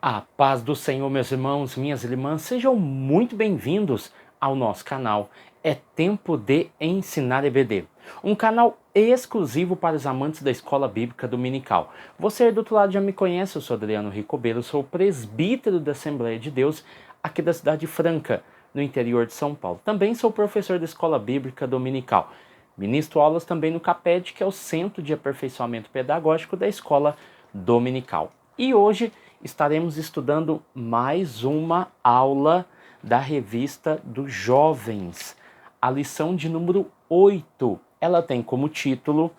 A paz do Senhor, meus irmãos, minhas irmãs, sejam muito bem-vindos ao nosso canal. É tempo de ensinar EBD, um canal exclusivo para os amantes da escola bíblica dominical. Você do outro lado já me conhece, eu sou Adriano Ricobeiro, sou presbítero da Assembleia de Deus aqui da cidade Franca, no interior de São Paulo. Também sou professor da escola bíblica dominical. Ministro aulas também no CAPED, que é o Centro de Aperfeiçoamento Pedagógico da Escola Dominical. E hoje estaremos estudando mais uma aula da revista dos jovens, a lição de número 8. Ela tem como título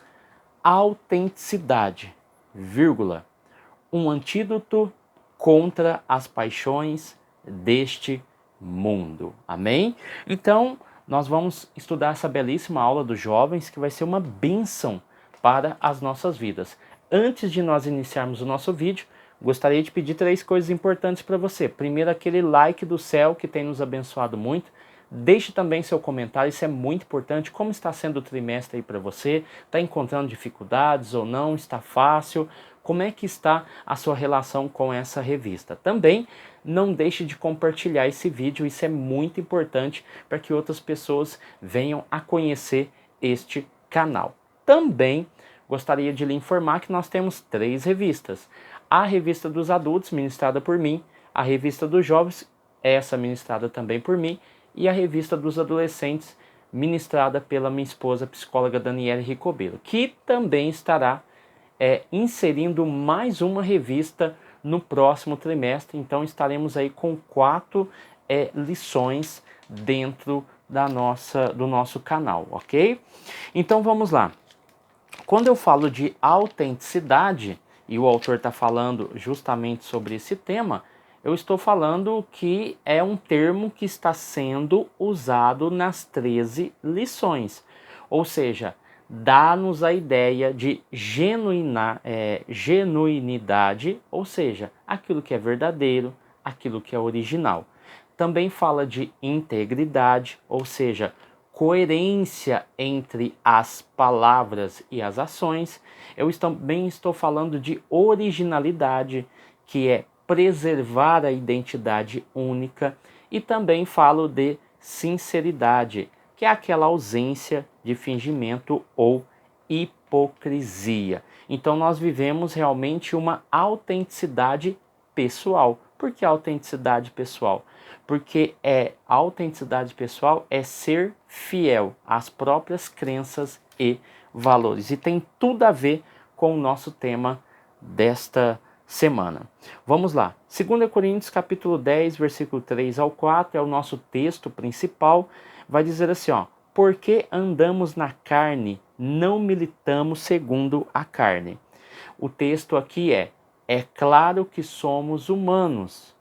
Autenticidade, vírgula, um antídoto contra as paixões deste mundo. Amém? Então, nós vamos estudar essa belíssima aula dos jovens que vai ser uma bênção para as nossas vidas. Antes de nós iniciarmos o nosso vídeo, gostaria de pedir 3 coisas importantes para você. Primeiro, aquele like do céu que tem nos abençoado muito. Deixe também seu comentário, isso é muito importante. Como está sendo o trimestre aí para você? Está encontrando dificuldades ou não? Está fácil? Como é que está a sua relação com essa revista? Também não deixe de compartilhar esse vídeo, isso é muito importante para que outras pessoas venham a conhecer este canal. Também gostaria de lhe informar que nós temos 3 revistas. A revista dos adultos, ministrada por mim, a revista dos jovens, essa ministrada também por mim, e a revista dos adolescentes, ministrada pela minha esposa, a psicóloga Daniele Ricobeiro, que também estará inserindo mais uma revista no próximo trimestre. Então estaremos aí com 4 lições dentro do nosso canal, ok? Então vamos lá. Quando eu falo de autenticidade, e o autor está falando justamente sobre esse tema, eu estou falando que é um termo que está sendo usado nas 13 lições. Ou seja, dá-nos a ideia de genuinidade, ou seja, aquilo que é verdadeiro, aquilo que é original. Também fala de integridade, ou seja, coerência entre as palavras e as ações. Eu também estou falando de originalidade, que é preservar a identidade única, e também falo de sinceridade, que é aquela ausência de fingimento ou hipocrisia. Então nós vivemos realmente uma autenticidade pessoal. Por que autenticidade pessoal? Porque a autenticidade pessoal é ser fiel às próprias crenças e valores. E tem tudo a ver com o nosso tema desta semana. Vamos lá. 2 Coríntios capítulo 10, versículo 3 ao 4, é o nosso texto principal. Vai dizer assim, ó: porque andamos na carne, não militamos segundo a carne. O texto aqui é claro que somos humanos,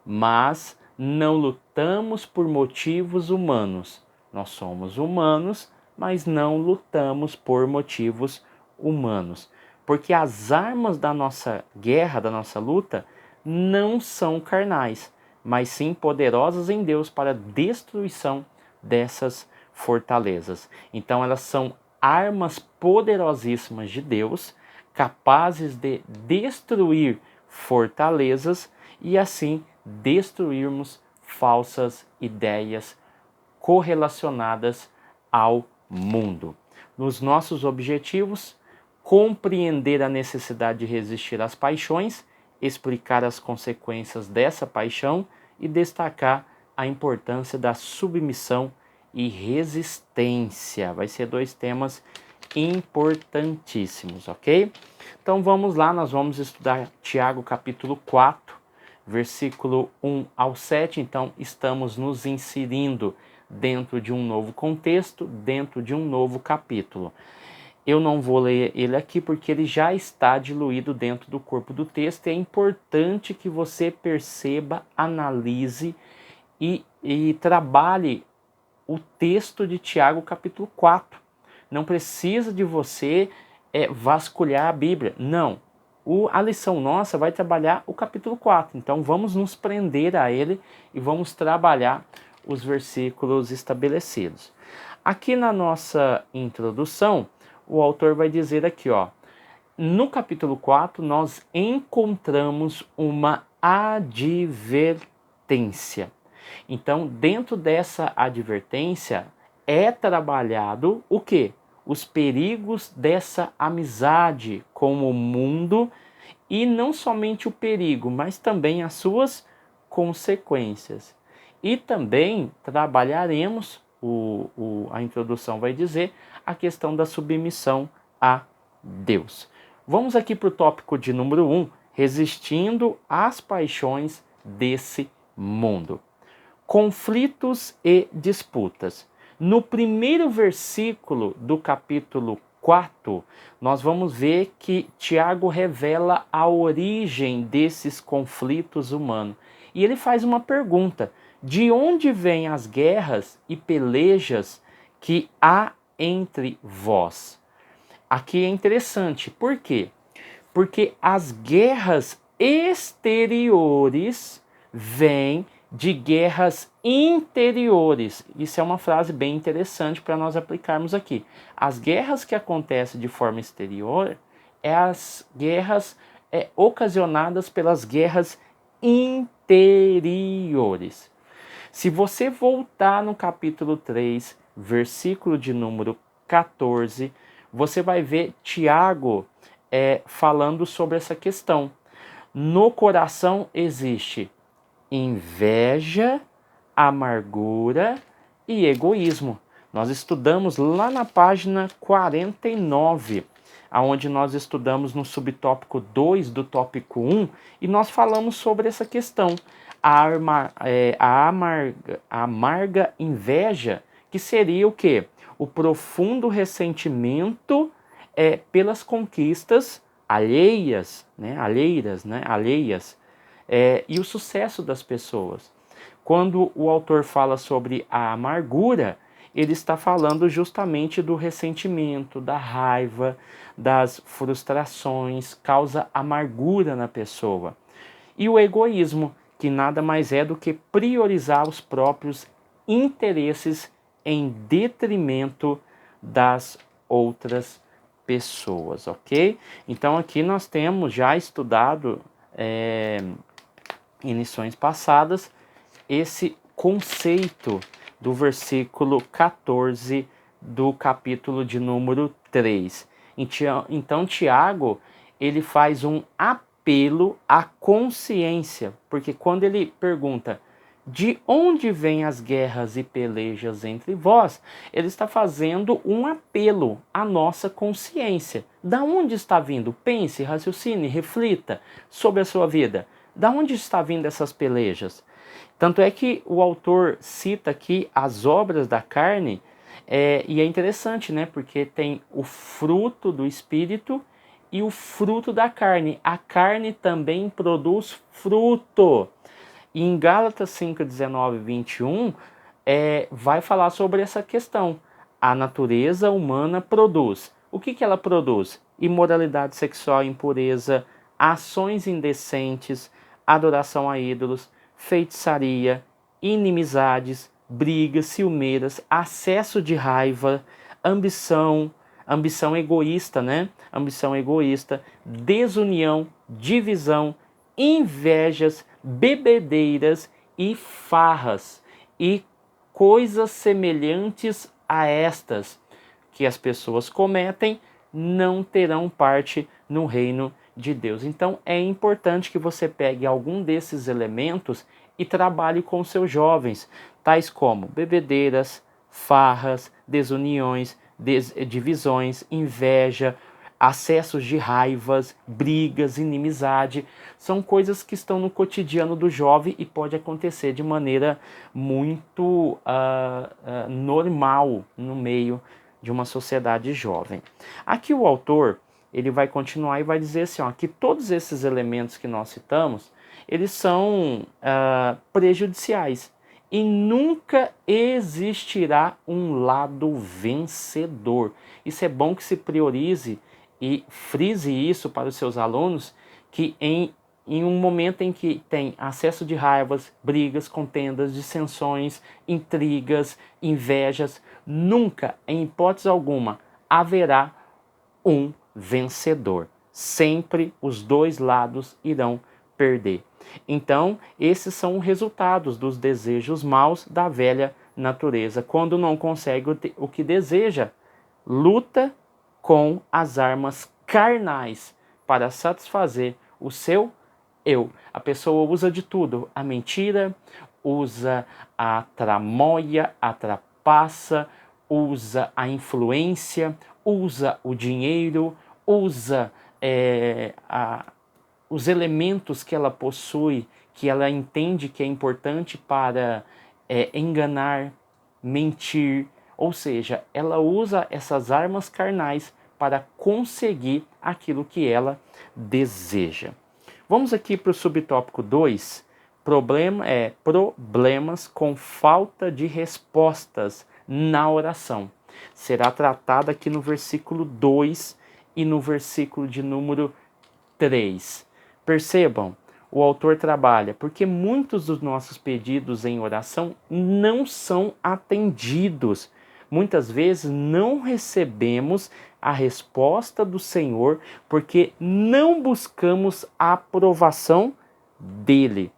mas não lutamos por motivos humanos. Nós somos humanos, mas não lutamos por motivos humanos. Porque as armas da nossa guerra, da nossa luta, não são carnais, mas sim poderosas em Deus para a destruição dessas fortalezas. Então elas são armas poderosíssimas de Deus, capazes de destruir fortalezas e assim destruirmos falsas ideias correlacionadas ao mundo. Nos nossos objetivos, compreender a necessidade de resistir às paixões, explicar as consequências dessa paixão e destacar a importância da submissão e resistência. Vai ser 2 temas importantíssimos, ok? Então vamos lá, nós vamos estudar Tiago capítulo 4, versículo 1 ao 7. Então estamos nos inserindo dentro de um novo contexto, dentro de um novo capítulo. Eu não vou ler ele aqui porque ele já está diluído dentro do corpo do texto. É importante que você perceba, analise e trabalhe o texto de Tiago capítulo 4. Não precisa de você vasculhar a Bíblia. Não. A lição nossa vai trabalhar o capítulo 4. Então vamos nos prender a ele e vamos trabalhar os versículos estabelecidos. Aqui na nossa introdução, o autor vai dizer aqui, ó: no capítulo 4 nós encontramos uma advertência. Então, dentro dessa advertência, é trabalhado o quê? Os perigos dessa amizade com o mundo, e não somente o perigo, mas também as suas consequências. E também trabalharemos, a introdução vai dizer, a questão da submissão a Deus. Vamos aqui para o tópico de número 1, resistindo às paixões desse mundo. Conflitos e disputas. No primeiro versículo do capítulo 4, nós vamos ver que Tiago revela a origem desses conflitos humanos. E ele faz uma pergunta: de onde vêm as guerras e pelejas que há entre vós? Aqui é interessante, por quê? Porque as guerras exteriores vêm de guerras interiores. Isso é uma frase bem interessante para nós aplicarmos aqui. As guerras que acontecem de forma exterior é as guerras ocasionadas pelas guerras interiores. Se você voltar no capítulo 3, versículo de número 14, você vai ver Tiago falando sobre essa questão. No coração existe inveja, amargura e egoísmo. Nós estudamos lá na página 49, onde nós estudamos no subtópico 2 do tópico 1, e nós falamos sobre essa questão. A amarga inveja, que seria o quê? O profundo ressentimento pelas conquistas alheias, e o sucesso das pessoas. Quando o autor fala sobre a amargura, ele está falando justamente do ressentimento, da raiva, das frustrações, causa amargura na pessoa. E o egoísmo, que nada mais é do que priorizar os próprios interesses em detrimento das outras pessoas, ok? Então aqui nós temos já estudado em lições passadas esse conceito do versículo 14 do capítulo de número 3. Então Tiago, ele faz um apelo à consciência, porque quando ele pergunta de onde vêm as guerras e pelejas entre vós, ele está fazendo um apelo à nossa consciência. Da onde está vindo? Pense, raciocine, reflita sobre a sua vida. Da onde está vindo essas pelejas? Tanto é que o autor cita aqui as obras da carne, e é interessante, né? Porque tem o fruto do Espírito e o fruto da carne. A carne também produz fruto. E em Gálatas 5, 19 e 21, vai falar sobre essa questão. A natureza humana produz. O que ela produz? Imoralidade sexual, impureza, ações indecentes, adoração a ídolos, feitiçaria, inimizades, brigas, ciumeiras, acesso de raiva, ambição egoísta, né? Ambição egoísta, desunião, divisão, invejas, bebedeiras e farras, e coisas semelhantes a estas que as pessoas cometem não terão parte no reino de Deus. Então é importante que você pegue algum desses elementos e trabalhe com seus jovens, tais como bebedeiras, farras, desuniões, divisões, inveja, acessos de raivas, brigas, inimizade. São coisas que estão no cotidiano do jovem e pode acontecer de maneira muito normal no meio de uma sociedade jovem. Aqui o autor, ele vai continuar e vai dizer assim, que todos esses elementos que nós citamos, eles são prejudiciais. E nunca existirá um lado vencedor. Isso é bom que se priorize e frise isso para os seus alunos, que em um momento em que tem acesso de raivas, brigas, contendas, dissensões, intrigas, invejas, nunca, em hipótese alguma, haverá um vencedor. Sempre os dois lados irão perder. Então, esses são os resultados dos desejos maus da velha natureza. Quando não consegue o que deseja, luta com as armas carnais para satisfazer o seu eu. A pessoa usa de tudo, a mentira, usa a tramóia, a trapaça, usa a influência, usa o dinheiro, usa os elementos que ela possui, que ela entende que é importante para enganar, mentir, ou seja, ela usa essas armas carnais para conseguir aquilo que ela deseja. Vamos aqui para o subtópico 2, problemas com falta de respostas na oração. Será tratado aqui no versículo 2 e no versículo de número 3. Percebam, o autor trabalha porque muitos dos nossos pedidos em oração não são atendidos. Muitas vezes não recebemos a resposta do Senhor porque não buscamos a aprovação dele.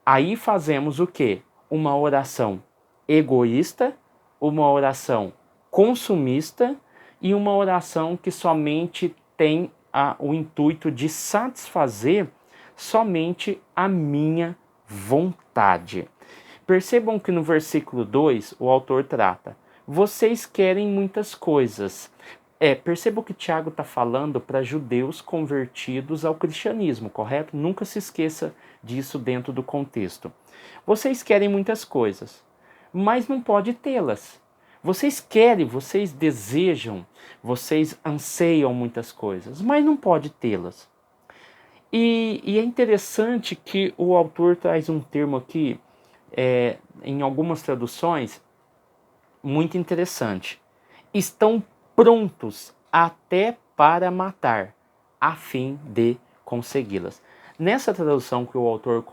Aí fazemos o quê? Uma oração egoísta, uma oração consumista e uma oração que somente tem o intuito de satisfazer somente a minha vontade. Percebam que no versículo 2 o autor trata: vocês querem muitas coisas. Percebam que Tiago está falando para judeus convertidos ao cristianismo, correto? Nunca se esqueça disso dentro do contexto. Vocês querem muitas coisas, mas não pode tê-las. Vocês querem, vocês desejam, vocês anseiam muitas coisas, mas não pode tê-las. E é interessante que o autor traz um termo aqui, em algumas traduções, muito interessante. Estão prontos até para matar, a fim de consegui-las. Nessa tradução que o autor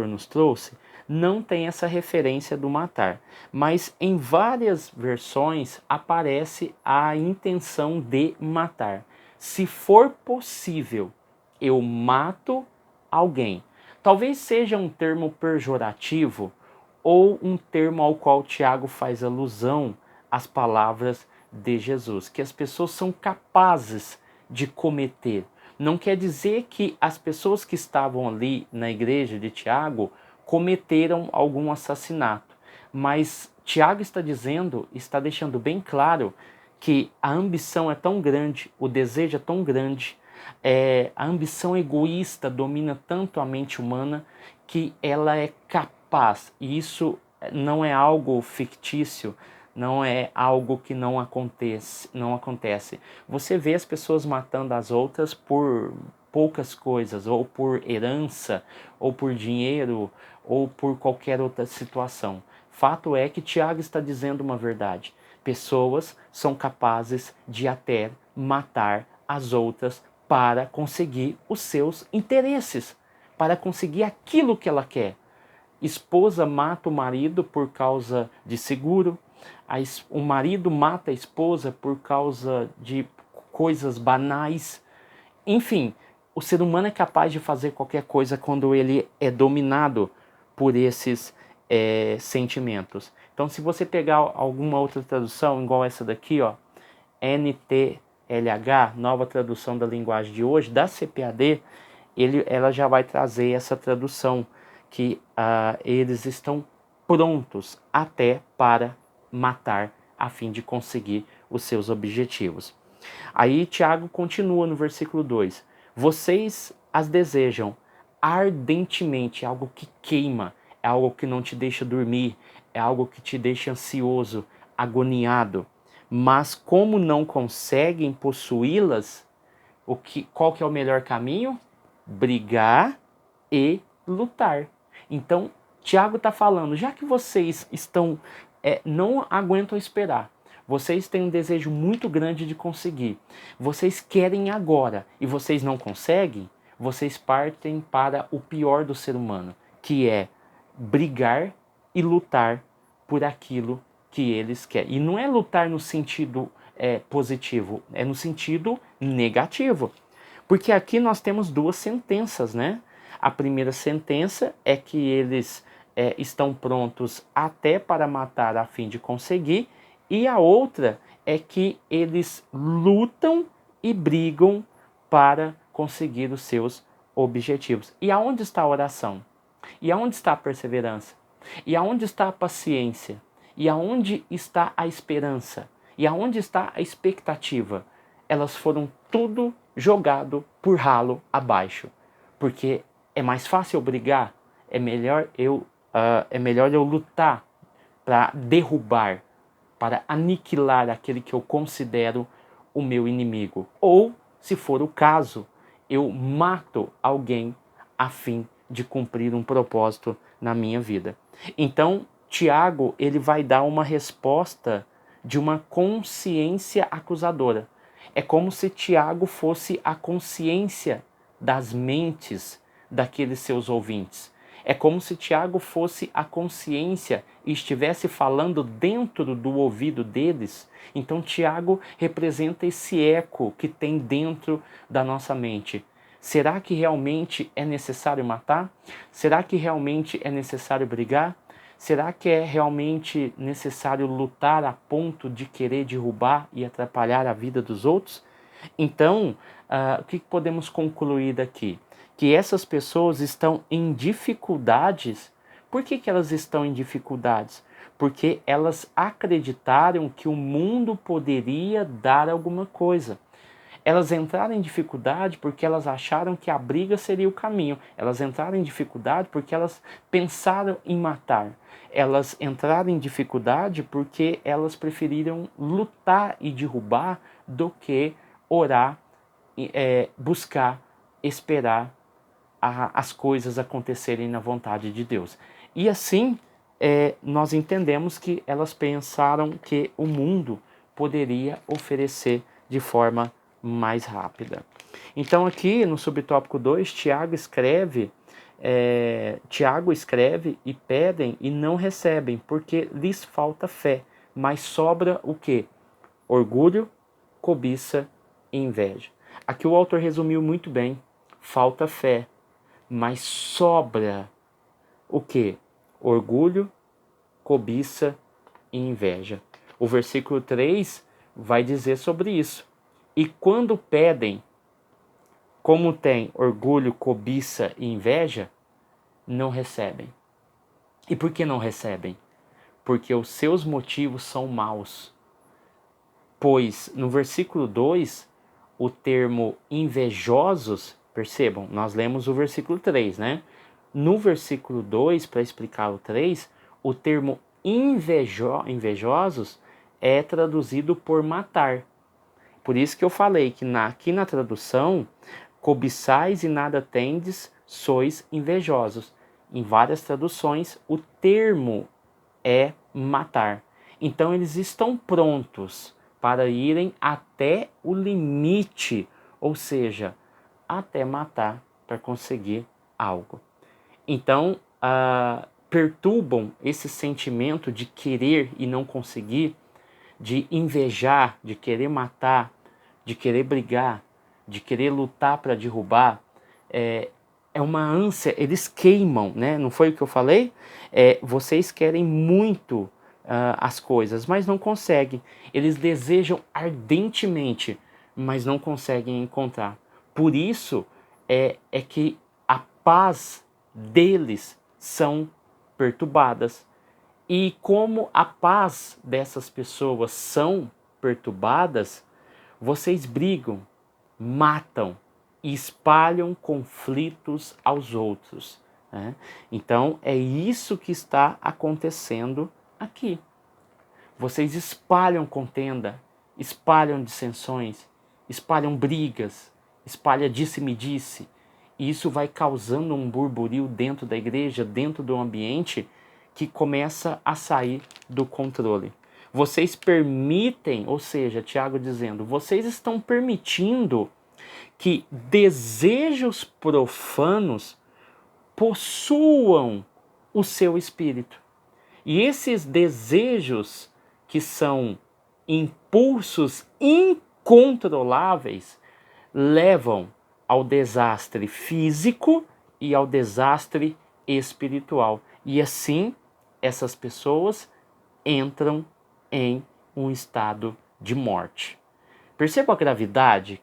nos trouxe, não tem essa referência do matar, mas em várias versões aparece a intenção de matar. Se for possível, eu mato alguém. Talvez seja um termo pejorativo ou um termo ao qual Tiago faz alusão às palavras de Jesus, que as pessoas são capazes de cometer. Não quer dizer que as pessoas que estavam ali na igreja de Tiago cometeram algum assassinato, mas Tiago está deixando bem claro que a ambição é tão grande, o desejo é tão grande, a ambição egoísta domina tanto a mente humana que ela é capaz, e isso não é algo fictício, não é algo que não acontece. Você vê as pessoas matando as outras por poucas coisas, ou por herança, ou por dinheiro, ou por qualquer outra situação. Fato é que Tiago está dizendo uma verdade. Pessoas são capazes de até matar as outras para conseguir os seus interesses, para conseguir aquilo que ela quer. Esposa mata o marido por causa de seguro, o marido mata a esposa por causa de coisas banais. Enfim, o ser humano é capaz de fazer qualquer coisa quando ele é dominado por esses sentimentos. Então, se você pegar alguma outra tradução, igual essa daqui, ó, NTLH, nova tradução da linguagem de hoje, da CPAD, ela já vai trazer essa tradução, que eles estão prontos até para matar, a fim de conseguir os seus objetivos. Aí Tiago continua no versículo 2. Vocês as desejam ardentemente, é algo que queima, é algo que não te deixa dormir, é algo que te deixa ansioso, agoniado. Mas como não conseguem possuí-las, qual que é o melhor caminho? Brigar e lutar. Então, Tiago está falando, já que vocês não aguentam esperar, vocês têm um desejo muito grande de conseguir, vocês querem agora e vocês não conseguem, vocês partem para o pior do ser humano, que é brigar e lutar por aquilo que eles querem. E não é lutar no sentido positivo, é no sentido negativo. Porque aqui nós temos duas sentenças, né? A primeira sentença é que eles estão prontos até para matar a fim de conseguir, e a outra é que eles lutam e brigam para conseguir os seus objetivos. E aonde está a oração? E aonde está a perseverança? E aonde está a paciência? E aonde está a esperança? E aonde está a expectativa? Elas foram tudo jogado por ralo abaixo. Porque é mais fácil eu brigar, é melhor eu lutar para derrubar, para aniquilar aquele que eu considero o meu inimigo. Ou, se for o caso, eu mato alguém a fim de cumprir um propósito na minha vida. Então, Tiago, ele vai dar uma resposta de uma consciência acusadora. É como se Tiago fosse a consciência das mentes daqueles seus ouvintes. É como se Tiago fosse a consciência e estivesse falando dentro do ouvido deles. Então Tiago representa esse eco que tem dentro da nossa mente. Será que realmente é necessário matar? Será que realmente é necessário brigar? Será que é realmente necessário lutar a ponto de querer derrubar e atrapalhar a vida dos outros? Então, o que podemos concluir daqui? Que essas pessoas estão em dificuldades. Por que elas estão em dificuldades? Porque elas acreditaram que o mundo poderia dar alguma coisa. Elas entraram em dificuldade porque elas acharam que a briga seria o caminho. Elas entraram em dificuldade porque elas pensaram em matar. Elas entraram em dificuldade porque elas preferiram lutar e derrubar do que orar, buscar, esperar as coisas acontecerem na vontade de Deus. E assim, nós entendemos que elas pensaram que o mundo poderia oferecer de forma mais rápida. Então aqui no subtópico 2, Tiago escreve e pedem e não recebem, porque lhes falta fé, mas sobra o quê? Orgulho, cobiça e inveja. Aqui o autor resumiu muito bem. Falta fé, mas sobra o quê? Orgulho, cobiça e inveja. O versículo 3 vai dizer sobre isso. E quando pedem, como tem orgulho, cobiça e inveja, não recebem. E por que não recebem? Porque os seus motivos são maus. Pois no versículo 2, o termo invejosos, percebam, nós lemos o versículo 3, né? No versículo 2, para explicar o 3, o termo invejosos é traduzido por matar. Por isso que eu falei que aqui na tradução, cobiçais e nada tendes, sois invejosos. Em várias traduções, o termo é matar. Então eles estão prontos para irem até o limite, ou seja, até matar para conseguir algo. Então, perturbam esse sentimento de querer e não conseguir, de invejar, de querer matar, de querer brigar, de querer lutar para derrubar. É uma ânsia, eles queimam, né? Não foi o que eu falei? Vocês querem muito as coisas, mas não conseguem. Eles desejam ardentemente, mas não conseguem encontrar. Por isso é que a paz deles são perturbadas. E como a paz dessas pessoas são perturbadas, vocês brigam, matam e espalham conflitos aos outros, né? Então é isso que está acontecendo aqui. Vocês espalham contenda, espalham dissensões, espalham brigas, espalha disse-me-disse. E isso vai causando um burburinho dentro da igreja, dentro do ambiente, que começa a sair do controle. Vocês permitem, ou seja, Tiago dizendo, vocês estão permitindo que desejos profanos possuam o seu espírito. E esses desejos, que são impulsos incontroláveis, levam ao desastre físico e ao desastre espiritual. E assim, essas pessoas entram em um estado de morte. Perceba a gravidade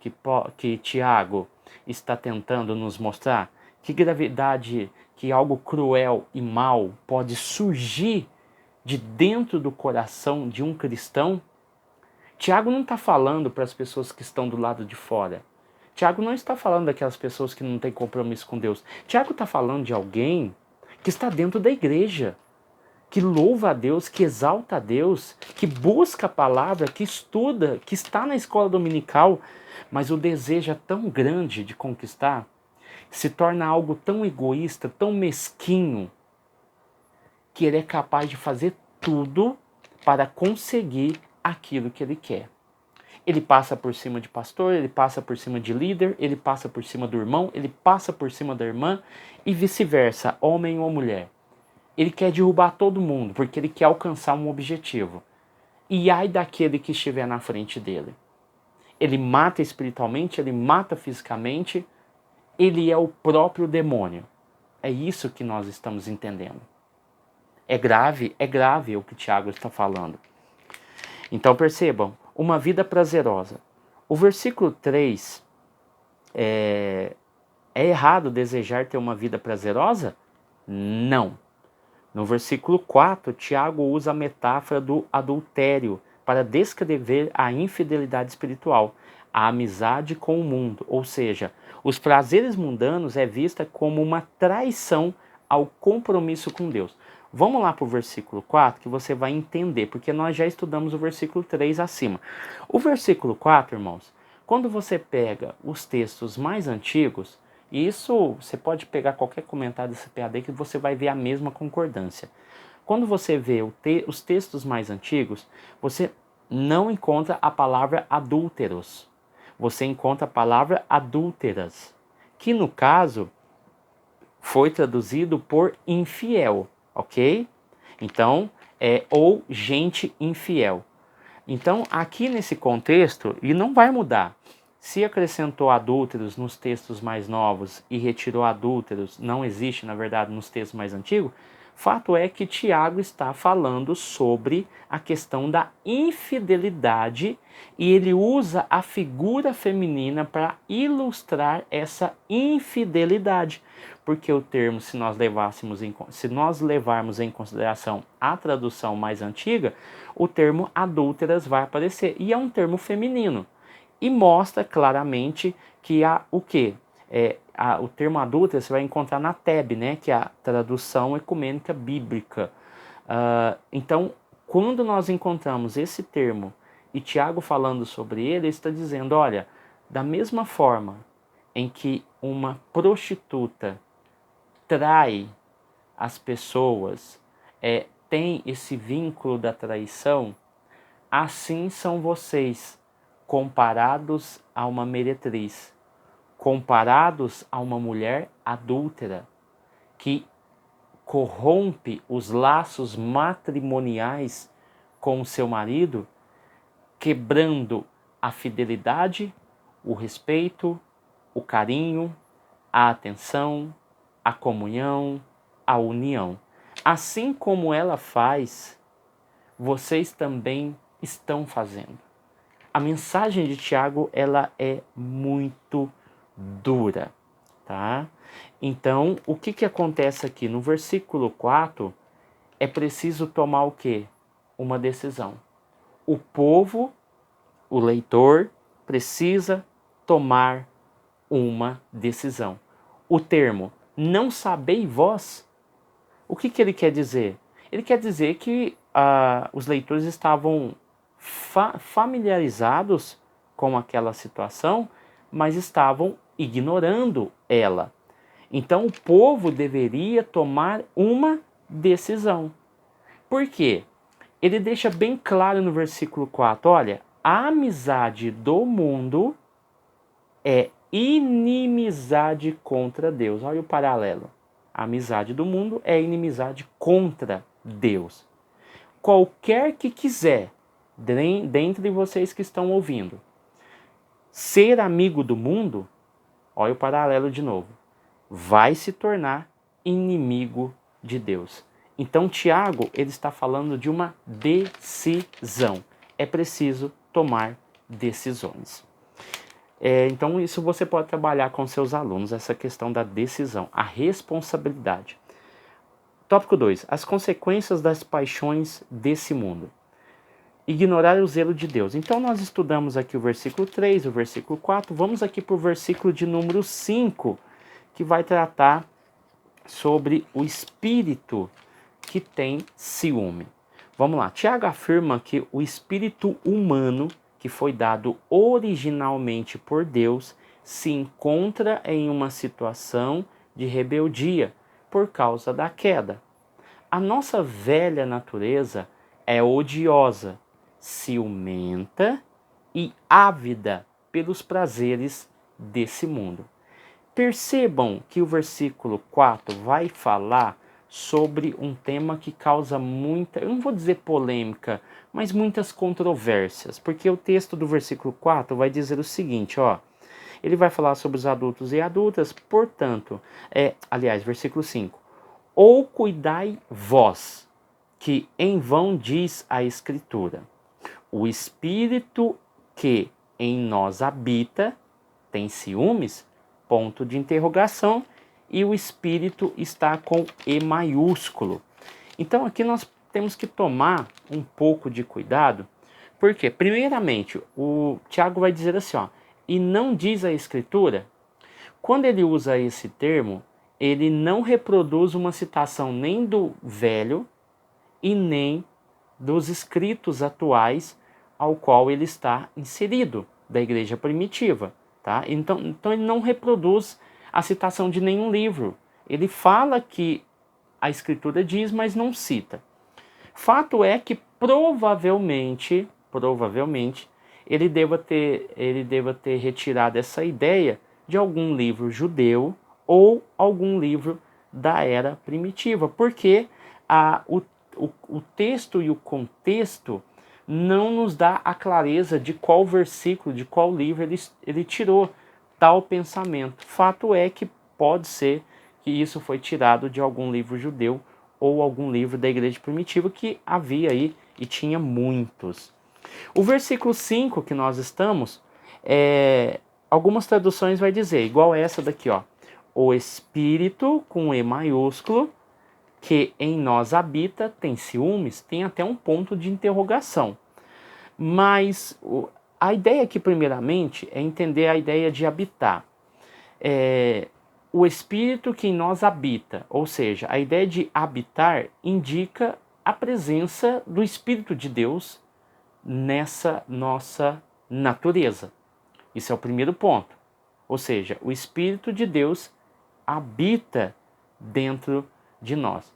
que Tiago está tentando nos mostrar? Que gravidade, que algo cruel e mal pode surgir de dentro do coração de um cristão? Tiago não está falando para as pessoas que estão do lado de fora. Tiago não está falando daquelas pessoas que não têm compromisso com Deus. Tiago está falando de alguém que está dentro da igreja, que louva a Deus, que exalta a Deus, que busca a palavra, que estuda, que está na escola dominical, mas o desejo é tão grande de conquistar, se torna algo tão egoísta, tão mesquinho, que ele é capaz de fazer tudo para conseguir aquilo que ele quer. Ele passa por cima de pastor, ele passa por cima de líder, ele passa por cima do irmão, ele passa por cima da irmã e vice-versa, homem ou mulher. Ele quer derrubar todo mundo porque ele quer alcançar um objetivo. E ai daquele que estiver na frente dele. Ele mata espiritualmente, ele mata fisicamente, ele é o próprio demônio. É isso que nós estamos entendendo. É grave o que Tiago está falando. Então percebam, uma vida prazerosa. O versículo 3, é errado desejar ter uma vida prazerosa? Não. No versículo 4, Tiago usa a metáfora do adultério para descrever a infidelidade espiritual, a amizade com o mundo, ou seja, os prazeres mundanos é vista como uma traição ao compromisso com Deus. Vamos lá para o versículo 4 que você vai entender, porque nós já estudamos o versículo 3 acima. O versículo 4, irmãos, quando você pega os textos mais antigos, e isso você pode pegar qualquer comentário desse PAD que você vai ver a mesma concordância. Quando você vê os textos mais antigos, você não encontra a palavra adúlteros. Você encontra a palavra adúlteras, que no caso foi traduzido por infiel, ok? Então, ou gente infiel. Então, aqui nesse contexto, e não vai mudar, se acrescentou adúlteros nos textos mais novos e retirou adúlteros, não existe, na verdade, nos textos mais antigos, fato é que Tiago está falando sobre a questão da infidelidade e ele usa a figura feminina para ilustrar essa infidelidade. Porque o termo, se nós levarmos em consideração a tradução mais antiga, o termo adúlteras vai aparecer. E é um termo feminino. E mostra claramente que há o quê? O termo adúltera você vai encontrar na TEB, né, que é a tradução ecumênica bíblica. Então, quando nós encontramos esse termo e Tiago falando sobre ele está dizendo, olha, da mesma forma em que uma prostituta trai as pessoas, tem esse vínculo da traição, assim são vocês, comparados a uma meretriz, comparados a uma mulher adúltera, que corrompe os laços matrimoniais com o seu marido, quebrando a fidelidade, o respeito, o carinho, a atenção, a comunhão, a união. Assim como ela faz, vocês também estão fazendo. A mensagem de Tiago, ela é muito dura, tá? Então, o que acontece aqui? No versículo 4, é preciso tomar o quê? Uma decisão. O povo, o leitor, precisa tomar uma decisão. O termo, não sabei vós, o que ele quer dizer? Ele quer dizer que os leitores estavam familiarizados com aquela situação, mas estavam ignorando ela. Então o povo deveria tomar uma decisão. Por quê? Ele deixa bem claro no versículo 4, olha, a amizade do mundo é inimizade contra Deus. Olha o paralelo. A amizade do mundo é inimizade contra Deus. Qualquer que quiser, dentre vocês que estão ouvindo, ser amigo do mundo, olha o paralelo de novo, vai se tornar inimigo de Deus. Então Tiago, ele está falando de uma decisão. É preciso tomar decisões. Então isso você pode trabalhar com seus alunos, essa questão da decisão, a responsabilidade. Tópico 2. As consequências das paixões desse mundo. Ignorar o zelo de Deus. Então nós estudamos aqui o versículo 3, o versículo 4, vamos aqui para o versículo de número 5, que vai tratar sobre o espírito que tem ciúme. Vamos lá, Tiago afirma que o espírito humano, que foi dado originalmente por Deus, se encontra em uma situação de rebeldia por causa da queda. A nossa velha natureza é odiosa, ciumenta e ávida pelos prazeres desse mundo. Percebam que o versículo 4 vai falar sobre um tema que causa muita, eu não vou dizer polêmica, mas muitas controvérsias, porque o texto do versículo 4 vai dizer o seguinte, ó, ele vai falar sobre os adultos e adultas, portanto, versículo 5, ou cuidai vós, que em vão diz a Escritura, o Espírito que em nós habita tem ciúmes? Ponto de interrogação, e o Espírito está com E maiúsculo. Então aqui nós temos que tomar um pouco de cuidado, porque primeiramente o Tiago vai dizer assim, ó, e não diz a Escritura, quando ele usa esse termo, ele não reproduz uma citação nem do Velho e nem dos escritos atuais ao qual ele está inserido, da igreja primitiva. Tá? Então ele não reproduz a citação de nenhum livro. Ele fala que a Escritura diz, mas não cita. Fato é que provavelmente, ele deva ter retirado essa ideia de algum livro judeu ou algum livro da era primitiva, porque o texto e o contexto não nos dá a clareza de qual versículo, de qual livro ele tirou tal pensamento. Fato é que pode ser que isso foi tirado de algum livro judeu ou algum livro da igreja primitiva que havia aí e tinha muitos. O versículo 5 que nós estamos, algumas traduções vai dizer, igual essa daqui, ó, o Espírito com E maiúsculo que em nós habita tem ciúmes, tem até um ponto de interrogação. Mas a ideia aqui, primeiramente, é entender a ideia de habitar. O Espírito que em nós habita, ou seja, a ideia de habitar indica a presença do Espírito de Deus nessa nossa natureza. Isso é o primeiro ponto. Ou seja, o Espírito de Deus habita dentro de nós.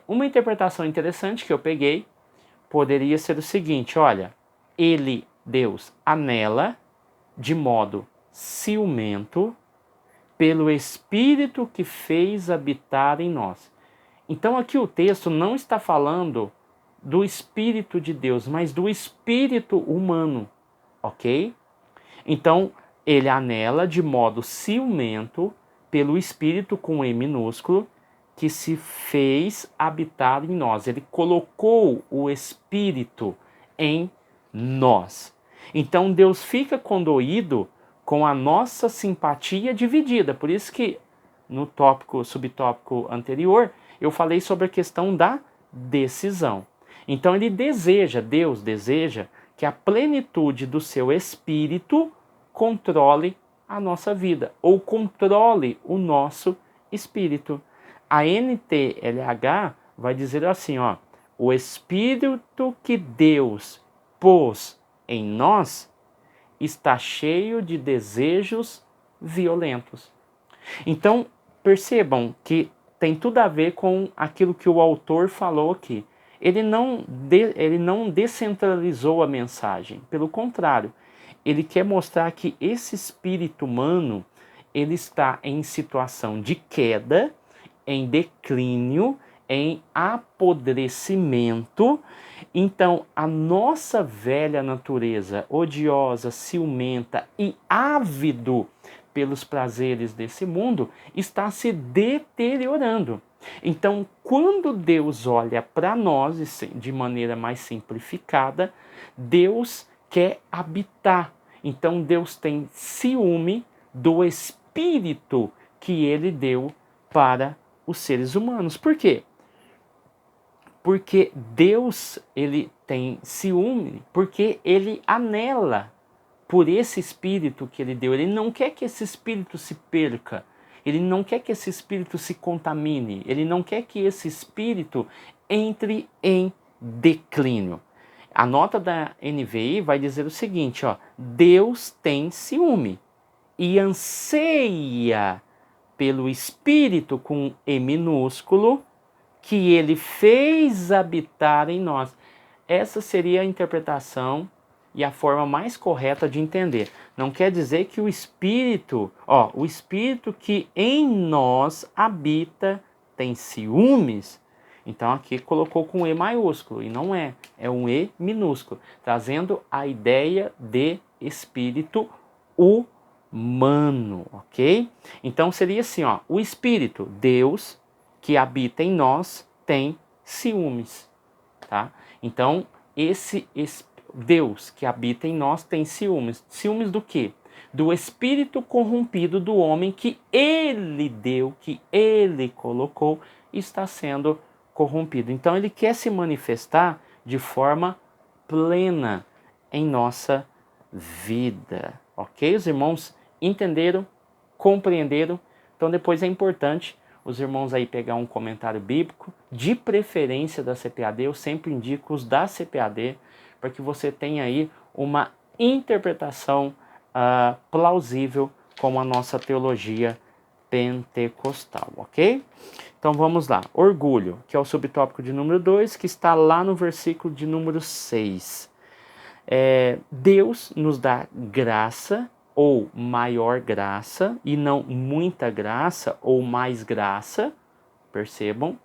Uma interpretação interessante que eu peguei poderia ser o seguinte, olha, ele, Deus, anela de modo ciumento pelo Espírito que fez habitar em nós. Então aqui o texto não está falando do Espírito de Deus, mas do Espírito humano, ok? Então ele anela de modo ciumento pelo Espírito com E minúsculo que se fez habitar em nós. Ele colocou o Espírito em nós. Então Deus fica condoído com a nossa simpatia dividida. Por isso que no subtópico anterior, eu falei sobre a questão da decisão. Então Deus deseja que a plenitude do seu Espírito controle a nossa vida, ou controle o nosso espírito. A NTLH vai dizer assim, ó, o Espírito que Deus pôs em nós está cheio de desejos violentos. Então, percebam que tem tudo a ver com aquilo que o autor falou aqui. Ele não descentralizou a mensagem, pelo contrário, ele quer mostrar que esse espírito humano, ele está em situação de queda, em declínio, em apodrecimento. Então, a nossa velha natureza, odiosa, ciumenta e ávido pelos prazeres desse mundo, está se deteriorando. Então, quando Deus olha para nós, de maneira mais simplificada, Deus quer habitar. Então, Deus tem ciúme do espírito que ele deu para os seres humanos. Por quê? Porque Deus, ele tem ciúme, porque ele anela por esse espírito que ele deu. Ele não quer que esse espírito se perca. Ele não quer que esse espírito se contamine. Ele não quer que esse espírito entre em declínio. A nota da NVI vai dizer o seguinte, ó: Deus tem ciúme e anseia pelo espírito com E minúsculo que ele fez habitar em nós. Essa seria a interpretação e a forma mais correta de entender. Não quer dizer que o Espírito que em nós habita tem ciúmes. Então aqui colocou com E maiúsculo, e não é um E minúsculo, trazendo a ideia de espírito humano, ok? Então seria assim, ó: o Espírito, Deus, que habita em nós, tem ciúmes, tá? Então, esse Deus que habita em nós tem ciúmes. Ciúmes do quê? Do espírito corrompido do homem que ele deu, que ele colocou, está sendo corrompido. Então, ele quer se manifestar de forma plena em nossa vida, ok? Os irmãos entenderam, compreenderam? Então, depois é importante os irmãos aí pegar um comentário bíblico, de preferência da CPAD, eu sempre indico os da CPAD, para que você tenha aí uma interpretação plausível com a nossa teologia pentecostal, ok? Então vamos lá. Orgulho, que é o subtópico de número 2, que está lá no versículo de número 6. Deus nos dá graça ou maior graça, e não muita graça ou mais graça, percebam,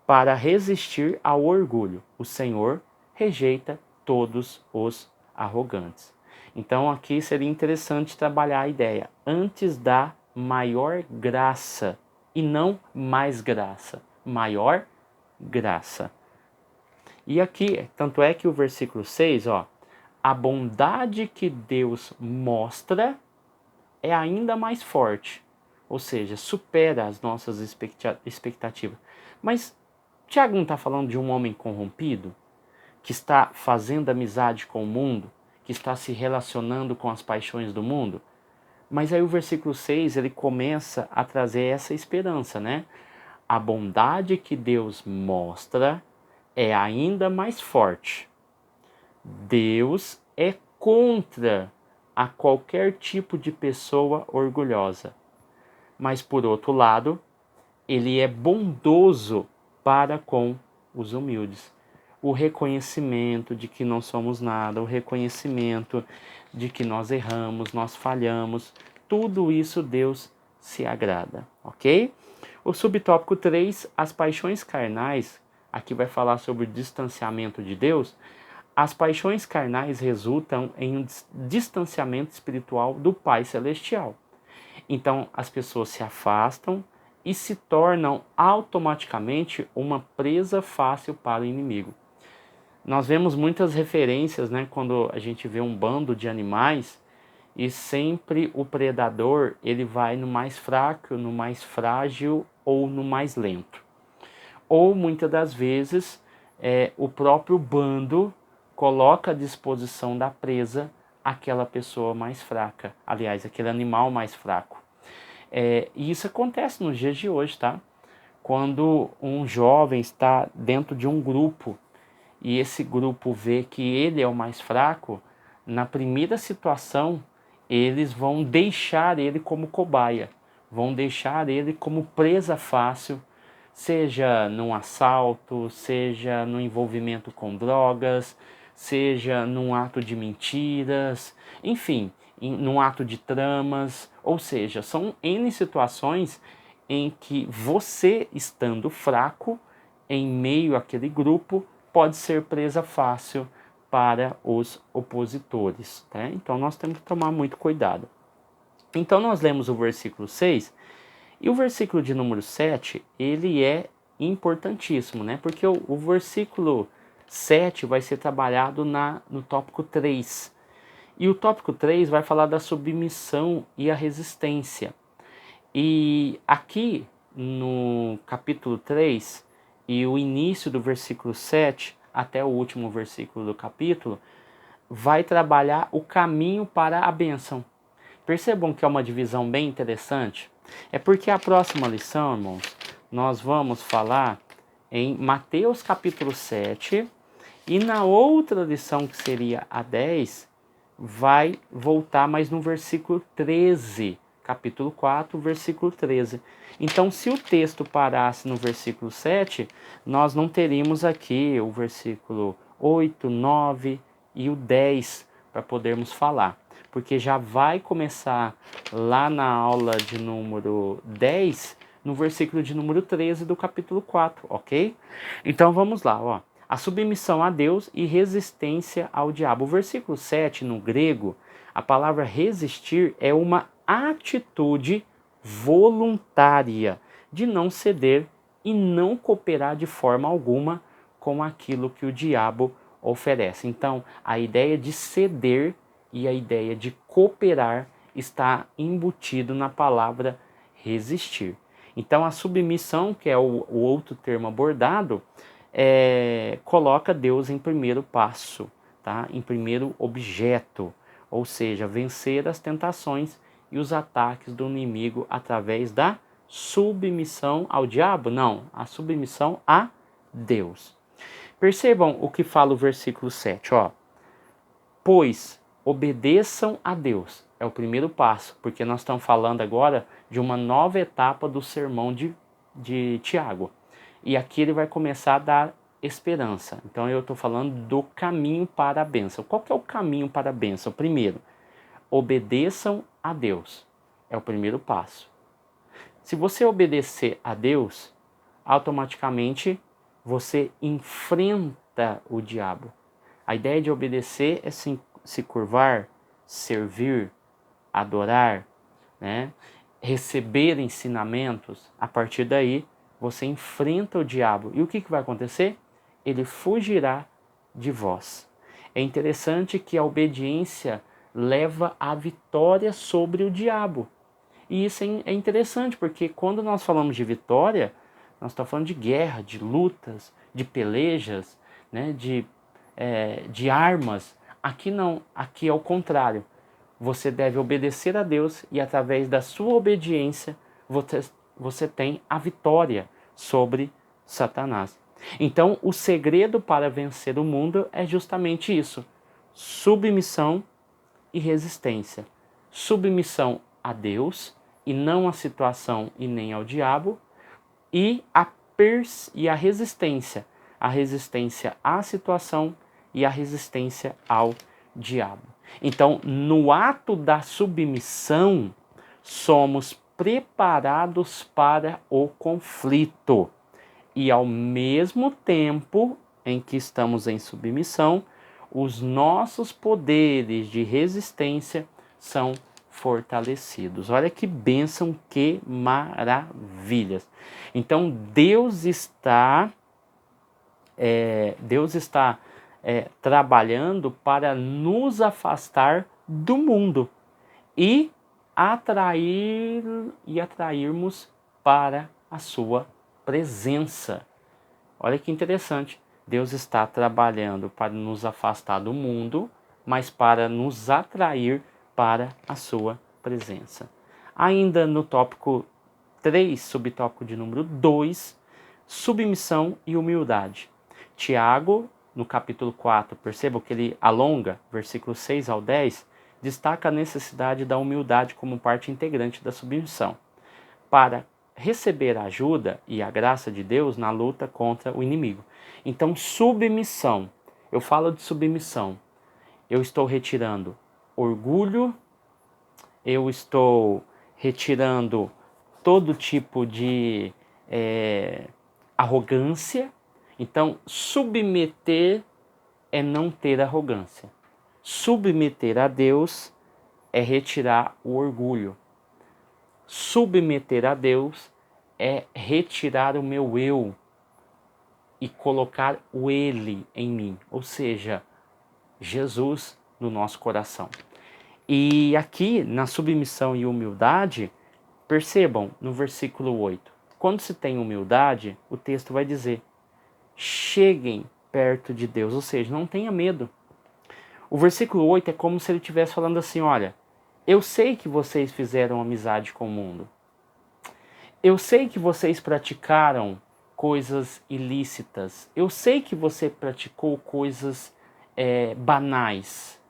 para resistir ao orgulho. O Senhor rejeita todos os arrogantes. Então aqui seria interessante trabalhar a ideia antes da maior graça e não mais graça, maior graça. E aqui, tanto é que o versículo 6, ó: a bondade que Deus mostra é ainda mais forte, ou seja, supera as nossas expectativas. Mas Tiago não está falando de um homem corrompido, que está fazendo amizade com o mundo, que está se relacionando com as paixões do mundo? Mas aí o versículo 6, ele começa a trazer essa esperança, né? A bondade que Deus mostra é ainda mais forte. Deus é contra a qualquer tipo de pessoa orgulhosa. Mas, por outro lado, ele é bondoso para com os humildes. O reconhecimento de que não somos nada, o reconhecimento de que nós erramos, nós falhamos, tudo isso Deus se agrada, ok? O subtópico 3, as paixões carnais, aqui vai falar sobre o distanciamento de Deus. As paixões carnais resultam em um distanciamento espiritual do Pai Celestial. Então, as pessoas se afastam e se tornam automaticamente uma presa fácil para o inimigo. Nós vemos muitas referências, né, quando a gente vê um bando de animais, e sempre o predador ele vai no mais fraco, no mais frágil ou no mais lento. Ou muitas das vezes o próprio bando coloca à disposição da presa aquela pessoa mais fraca, aliás, aquele animal mais fraco. E isso acontece nos dias de hoje, tá? Quando um jovem está dentro de um grupo e esse grupo vê que ele é o mais fraco, na primeira situação eles vão deixar ele como cobaia, vão deixar ele como presa fácil, seja num assalto, seja no envolvimento com drogas, seja num ato de mentiras, enfim, num ato de tramas, ou seja, são N situações em que você, estando fraco, em meio àquele grupo, pode ser presa fácil para os opositores, tá? Então nós temos que tomar muito cuidado. Então nós lemos o versículo 6 e o versículo de número 7, ele é importantíssimo, né? Porque o versículo 7 vai ser trabalhado no tópico 3. E o tópico 3 vai falar da submissão e a resistência. E aqui no capítulo 3 e o início do versículo 7 até o último versículo do capítulo, vai trabalhar o caminho para a bênção. Percebam que é uma divisão bem interessante. É porque a próxima lição, irmãos, nós vamos falar em Mateus capítulo 7 e na outra lição, que seria a 10, vai voltar mais no versículo 13, capítulo 4, versículo 13. Então, se o texto parasse no versículo 7, nós não teríamos aqui o versículo 8, 9 e o 10 para podermos falar. Porque já vai começar lá na aula de número 10, no versículo de número 13 do capítulo 4, ok? Então vamos lá, ó. A submissão a Deus e resistência ao diabo. O versículo 7, no grego, a palavra resistir é uma atitude voluntária de não ceder e não cooperar de forma alguma com aquilo que o diabo oferece. Então, a ideia de ceder e a ideia de cooperar está embutido na palavra resistir. Então, a submissão, que é o outro termo abordado, coloca Deus em primeiro passo, tá? Em primeiro objeto, ou seja, vencer as tentações e os ataques do inimigo através da submissão ao diabo? Não, a submissão a Deus. Percebam o que fala o versículo 7, ó. Pois obedeçam a Deus. É o primeiro passo, porque nós estamos falando agora de uma nova etapa do sermão de Tiago. E aqui ele vai começar a dar esperança. Então eu estou falando do caminho para a bênção. Qual que é o caminho para a bênção? Primeiro, obedeçam a Deus. É o primeiro passo. Se você obedecer a Deus, automaticamente você enfrenta o diabo. A ideia de obedecer é se curvar, servir, adorar, né? Receber ensinamentos. A partir daí, você enfrenta o diabo. E o que vai acontecer? Ele fugirá de vós. É interessante que a obediência leva à vitória sobre o diabo. E isso é interessante, porque quando nós falamos de vitória, nós estamos falando de guerra, de lutas, de pelejas, né? de armas. Aqui não, aqui é o contrário. Você deve obedecer a Deus e através da sua obediência você tem a vitória sobre Satanás. Então, o segredo para vencer o mundo é justamente isso: submissão e resistência. Submissão a Deus e não à situação e nem ao diabo, e a resistência à situação e a resistência ao diabo. Então, no ato da submissão, somos preparados para o conflito. E ao mesmo tempo em que estamos em submissão, os nossos poderes de resistência são fortalecidos. Olha que bênção, que maravilhas. Então Deus está trabalhando para nos afastar do mundo e atrairmos para a sua presença. Olha que interessante. Deus está trabalhando para nos afastar do mundo, mas para nos atrair para a sua presença. Ainda no tópico 3, subtópico de número 2, submissão e humildade. Tiago, no capítulo 4, perceba que ele alonga, versículos 6 ao 10, destaca a necessidade da humildade como parte integrante da submissão, para receber a ajuda e a graça de Deus na luta contra o inimigo. Então, submissão. Eu falo de submissão. Eu estou retirando orgulho, eu estou retirando todo tipo de arrogância. Então, submeter é não ter arrogância. Submeter a Deus é retirar o orgulho, Submeter a Deus é retirar o meu eu e colocar o Ele em mim, ou seja, Jesus no nosso coração. E aqui, na submissão e humildade, percebam no versículo 8, quando se tem humildade, o texto vai dizer, cheguem perto de Deus, ou seja, não tenha medo. O versículo 8 é como se ele estivesse falando assim, olha, eu sei que vocês fizeram amizade com o mundo. Eu sei que vocês praticaram coisas ilícitas. Eu sei que você praticou coisas banais.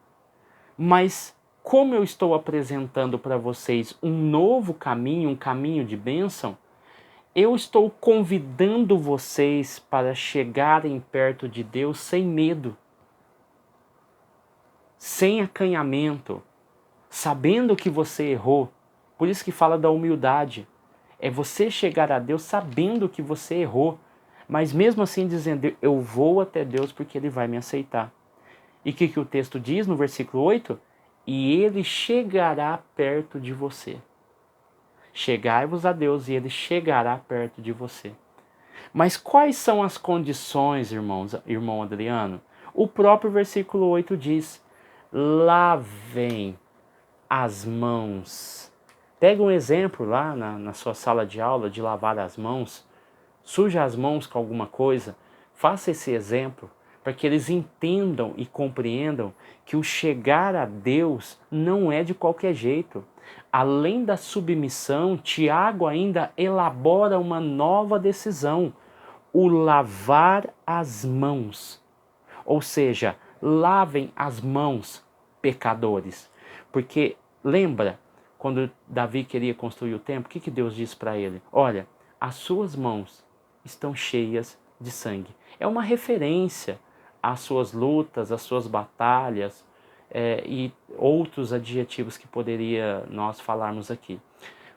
Mas como eu estou apresentando para vocês um novo caminho, um caminho de bênção, eu estou convidando vocês para chegarem perto de Deus sem medo, sem acanhamento, sabendo que você errou. Por isso que fala da humildade. É você chegar a Deus sabendo que você errou, mas mesmo assim dizendo, eu vou até Deus porque Ele vai me aceitar. E o que o texto diz no versículo 8? E Ele chegará perto de você. Chegai-vos a Deus e Ele chegará perto de você. Mas quais são as condições, irmão Adriano? O próprio versículo 8 diz, lavem as mãos. Pega um exemplo lá na sua sala de aula de lavar as mãos, suja as mãos com alguma coisa, faça esse exemplo para que eles entendam e compreendam que o chegar a Deus não é de qualquer jeito. Além da submissão, Tiago ainda elabora uma nova decisão, o lavar as mãos. Ou seja, lavem as mãos, pecadores. Porque lembra, quando Davi queria construir o templo, o que Deus disse para ele? Olha, as suas mãos estão cheias de sangue. É uma referência às suas lutas, às suas batalhas e outros adjetivos que poderia nós falarmos aqui.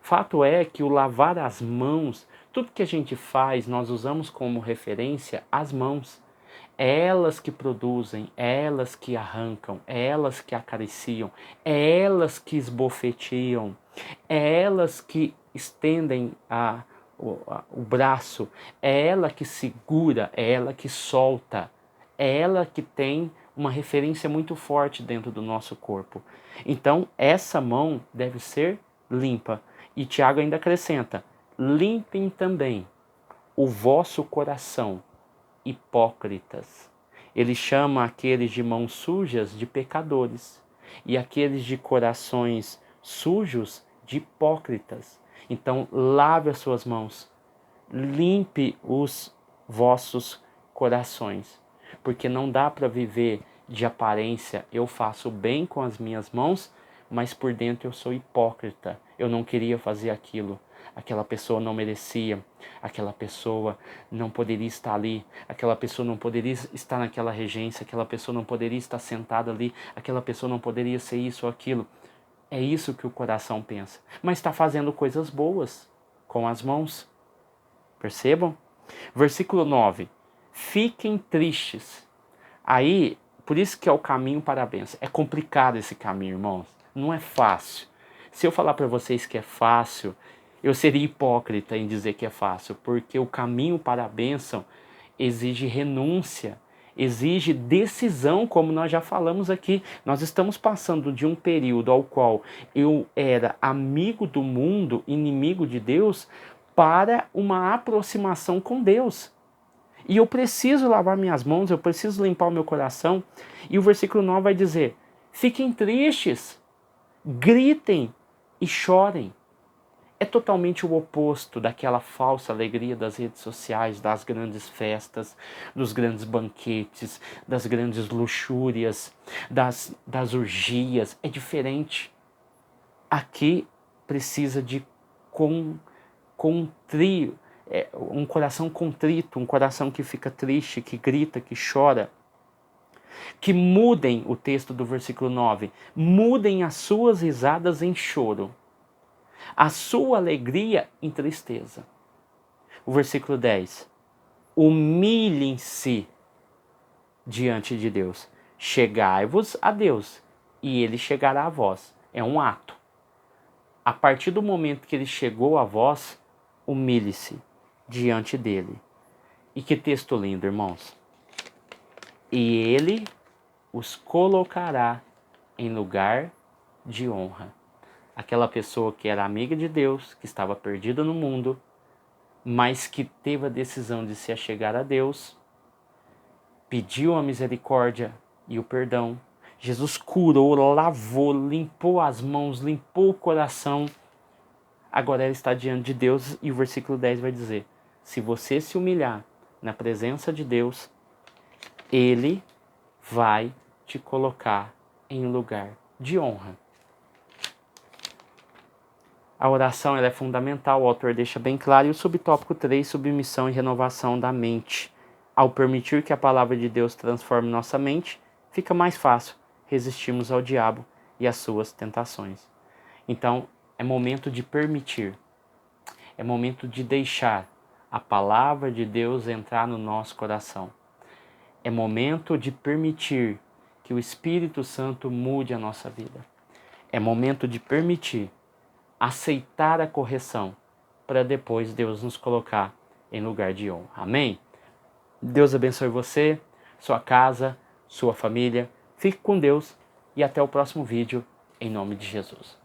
Fato é que o lavar as mãos, tudo que a gente faz, nós usamos como referência as mãos. É elas que produzem, é elas que arrancam, é elas que acariciam, é elas que esbofeteam, é elas que estendem o braço, é ela que segura, é ela que solta, é ela que tem uma referência muito forte dentro do nosso corpo. Então, essa mão deve ser limpa. E Tiago ainda acrescenta, limpem também o vosso coração, hipócritas. Ele chama aqueles de mãos sujas de pecadores e aqueles de corações sujos de hipócritas. Então, lave as suas mãos, limpe os vossos corações, porque não dá para viver de aparência. Eu faço bem com as minhas mãos, mas por dentro eu sou hipócrita. Eu não queria fazer aquilo. Aquela pessoa não merecia, aquela pessoa não poderia estar ali, aquela pessoa não poderia estar naquela regência, aquela pessoa não poderia estar sentada ali, aquela pessoa não poderia ser isso ou aquilo. É isso que o coração pensa. Mas está fazendo coisas boas com as mãos. Percebam? Versículo 9. Fiquem tristes. Aí, por isso que é o caminho para a bênção. É complicado esse caminho, irmãos. Não é fácil. Se eu falar para vocês que é fácil, eu seria hipócrita em dizer que é fácil, porque o caminho para a bênção exige renúncia, exige decisão, como nós já falamos aqui. Nós estamos passando de um período ao qual eu era amigo do mundo, inimigo de Deus, para uma aproximação com Deus. E eu preciso lavar minhas mãos, eu preciso limpar o meu coração. E o versículo 9 vai dizer, fiquem tristes, gritem e chorem. É totalmente o oposto daquela falsa alegria das redes sociais, das grandes festas, dos grandes banquetes, das grandes luxúrias, das orgias. É diferente. Aqui precisa de um coração contrito, um coração que fica triste, que grita, que chora. Que mudem, o texto do versículo 9, mudem as suas risadas em choro, a sua alegria em tristeza. O versículo 10. Humilhem-se diante de Deus. Chegai-vos a Deus, e Ele chegará a vós. É um ato. A partir do momento que ele chegou a vós, humilhe-se diante dele. E que texto lindo, irmãos. E ele os colocará em lugar de honra. Aquela pessoa que era amiga de Deus, que estava perdida no mundo, mas que teve a decisão de se achegar a Deus, pediu a misericórdia e o perdão. Jesus curou, lavou, limpou as mãos, limpou o coração. Agora ela está diante de Deus e o versículo 10 vai dizer: se você se humilhar na presença de Deus, Ele vai te colocar em lugar de honra. A oração ela é fundamental, o autor deixa bem claro. E o subtópico 3, submissão e renovação da mente. Ao permitir que a palavra de Deus transforme nossa mente, fica mais fácil resistirmos ao diabo e às suas tentações. Então, é momento de permitir, é momento de deixar a palavra de Deus entrar no nosso coração. É momento de permitir que o Espírito Santo mude a nossa vida. É momento de permitir aceitar a correção para depois Deus nos colocar em lugar de honra. Amém? Deus abençoe você, sua casa, sua família. Fique com Deus e até o próximo vídeo, em nome de Jesus.